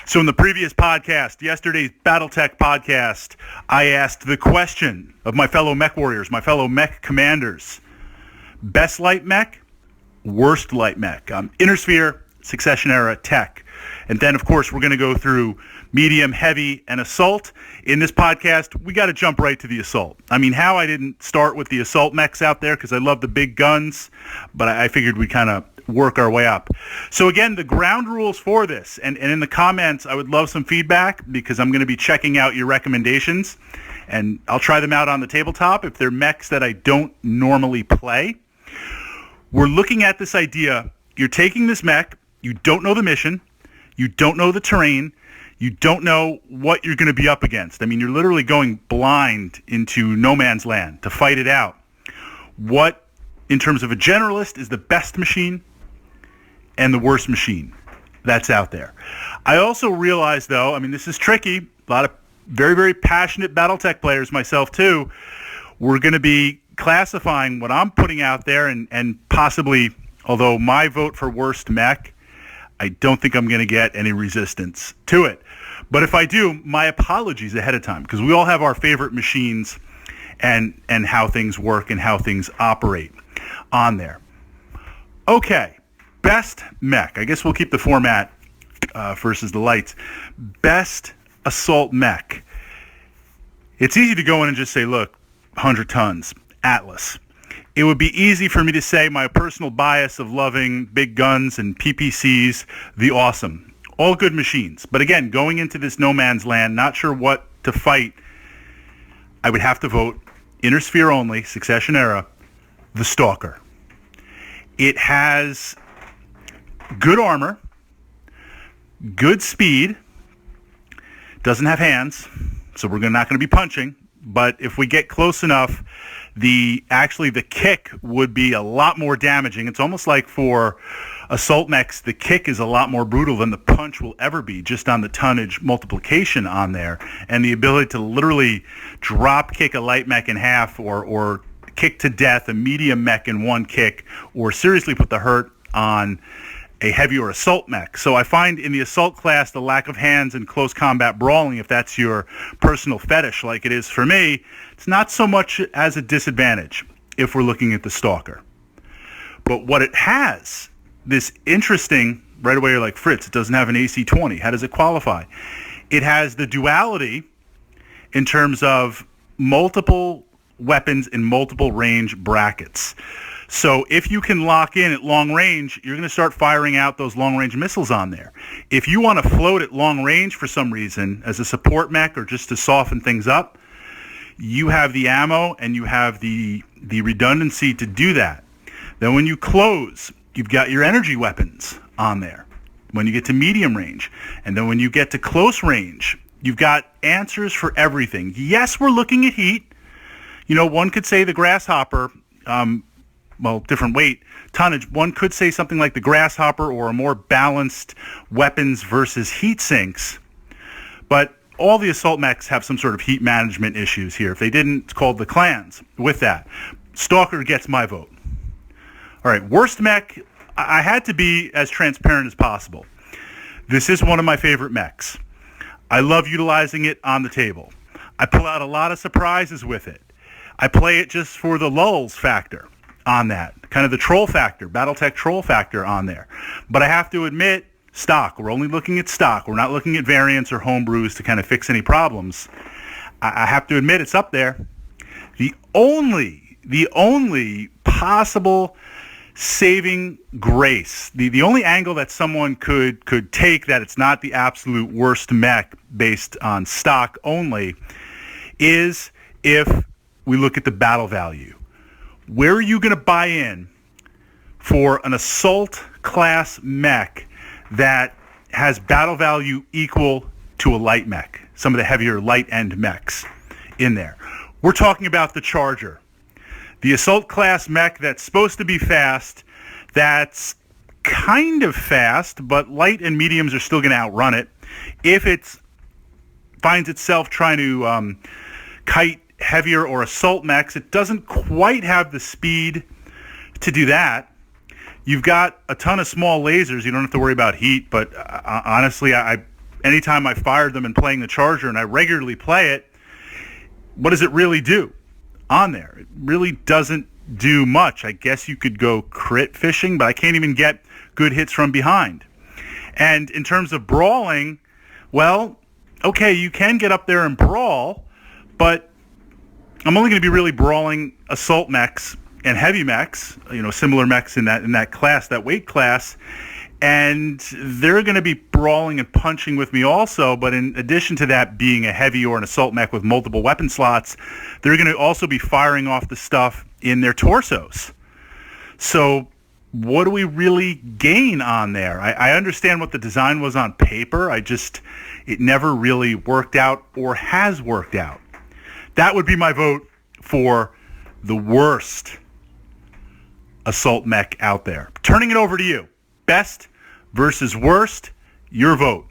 So in the previous podcast, yesterday's Battletech podcast, I asked the question of my fellow mech warriors, my fellow mech commanders. Best light mech, worst light mech. Inner Sphere, Succession Era, Tech. And then, of course, we're going to go through medium, heavy, and assault. In this podcast, we got to jump right to the assault. I mean, how I didn't start with the assault mechs out there because I love the big guns, but I figured we'd kind of work our way up. So again, the ground rules for this, and in the comments, I would love some feedback because I'm going to be checking out your recommendations, and I'll try them out on the tabletop if they're mechs that I don't normally play. We're looking at this idea. You're taking this mech, you don't know the mission, you don't know the terrain, you don't know what you're going to be up against. I mean, you're literally going blind into no man's land to fight it out. What, in terms of a generalist, is the best machine and the worst machine that's out there? I also realize, though, I mean, this is tricky. A lot of very, very passionate Battletech players, myself too. We're going to be classifying what I'm putting out there and possibly, although my vote for worst mech, I don't think I'm going to get any resistance to it. But if I do, my apologies ahead of time, because we all have our favorite machines and how things work and how things operate on there. Okay, best mech. I guess we'll keep the format versus the lights. Best assault mech. It's easy to go in and just say, look, 100 tons, Atlas. It would be easy for me to say my personal bias of loving big guns and PPCs, the Awesome. All good machines. But again, going into this no man's land, not sure what to fight, I would have to vote Inner Sphere only, Succession Era, the Stalker. It has good armor, good speed, doesn't have hands, so we're not going to be punching. But if we get close enough, the kick would be a lot more damaging. It's almost like for assault mechs, the kick is a lot more brutal than the punch will ever be, just on the tonnage multiplication on there. And the ability to literally drop kick a light mech in half or kick to death a medium mech in one kick, or seriously put the hurt on a heavy or assault mech. So I find in the assault class, the lack of hands and close combat brawling, if that's your personal fetish like it is for me, it's not so much as a disadvantage if we're looking at the Stalker. But what it has, this interesting, right away you're like, Fritz, it doesn't have an AC-20. How does it qualify? It has the duality in terms of multiple weapons in multiple range brackets. So if you can lock in at long range, you're going to start firing out those long-range missiles on there. If you want to float at long range for some reason as a support mech or just to soften things up, you have the ammo and you have the redundancy to do that. Then when you close, you've got your energy weapons on there when you get to medium range. And then when you get to close range, you've got answers for everything. Yes, we're looking at heat. You know, one could say the Grasshopper, different weight, tonnage. One could say something like the Grasshopper or a more balanced weapons versus heat sinks. But all the assault mechs have some sort of heat management issues here. If they didn't, it's called the clans with that. Stalker gets my vote. All right, worst mech, I had to be as transparent as possible. This is one of my favorite mechs. I love utilizing it on the table. I pull out a lot of surprises with it. I play it just for the lulls factor on that, kind of the troll factor, Battletech troll factor on there. But I have to admit, stock. We're only looking at stock. We're not looking at variants or homebrews to kind of fix any problems. I have to admit it's up there. The only possible saving grace, the only angle that someone could take that it's not the absolute worst mech based on stock only, is if we look at the battle value. Where are you going to buy in for an assault class mech that has battle value equal to a light mech? Some of the heavier light end mechs in there. We're talking about the Charger. The assault class mech that's supposed to be fast, that's kind of fast, but light and mediums are still going to outrun it. If it finds itself trying to kite heavier or assault mechs, it doesn't quite have the speed to do that. You've got a ton of small lasers. You don't have to worry about heat, but honestly, I anytime I fired them and playing the Charger, and I regularly play it, what does it really do on there? It really doesn't do much. I guess you could go crit fishing, but I can't even get good hits from behind. And in terms of brawling, well, okay, you can get up there and brawl, but I'm only going to be really brawling assault mechs and heavy mechs, similar mechs in that class, that weight class, and they're going to be brawling and punching with me also. But in addition to that being a heavy or an assault mech with multiple weapon slots, they're going to also be firing off the stuff in their torsos. So what do we really gain on there? I understand what the design was on paper. It never really worked out or has worked out. That would be my vote for the worst assault mech out there. Turning it over to you. Best versus worst, your vote.